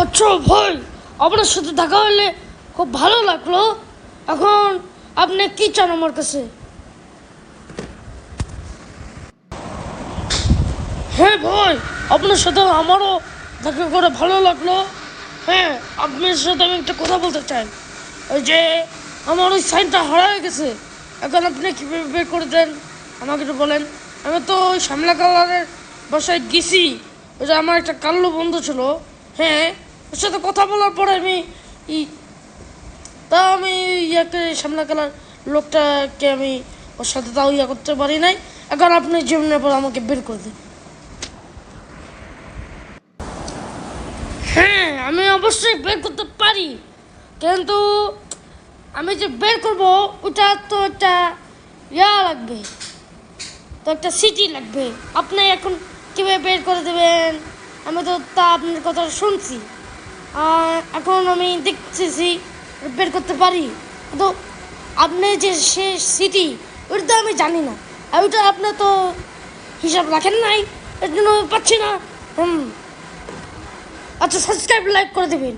আচ্ছা ভাই, আপনার সাথে দেখা হলে খুব ভালো লাগলো। এখন আপনি কি চান আমার কাছে? হ্যাঁ ভাই, আপনার সাথে আমারও দেখা করে ভালো লাগলো। হ্যাঁ, আপনার সাথে আমি একটা কথা বলতে চাই। ওই যে আমার ওই সাইনটা হারিয়ে গেছে, এখন আপনি কীভাবে বের করে দেন আমাকে একটু বলেন। আমি তো ওই শ্যামলা কালারের বাসায় গেছি। ওই যে আমার একটা কাল্লু বন্ধু ছিল, হ্যাঁ, ওর সাথে কথা বলার পরে আমি ইয়াকে শ্যামলা কালার লোকটাকে আমি ওর সাথে তাও ইয়া করতে পারি নাই। এখন আপনি জীবনের পর আমাকে বের করে দিন। হ্যাঁ, আমি অবশ্যই বের করতে পারি, কিন্তু আমি যে বের করব ওটা তো একটা ইয়া লাগবে, তো একটা সিটি লাগবে। আপনি এখন কীভাবে বের করে দেবেন? আমি তো তা আপনার কথা শুনছি, এখন আমি দেখতেছি বের করতে পারি, কিন্তু আপনি যে সে সিটি ওটা তো আমি জানি না, আর ওইটা আপনি তো হিসাব রাখেন নাই, এর জন্য পাচ্ছি না। আচ্ছা, সাবস্ক্রাইব লাইক করে দেবেন।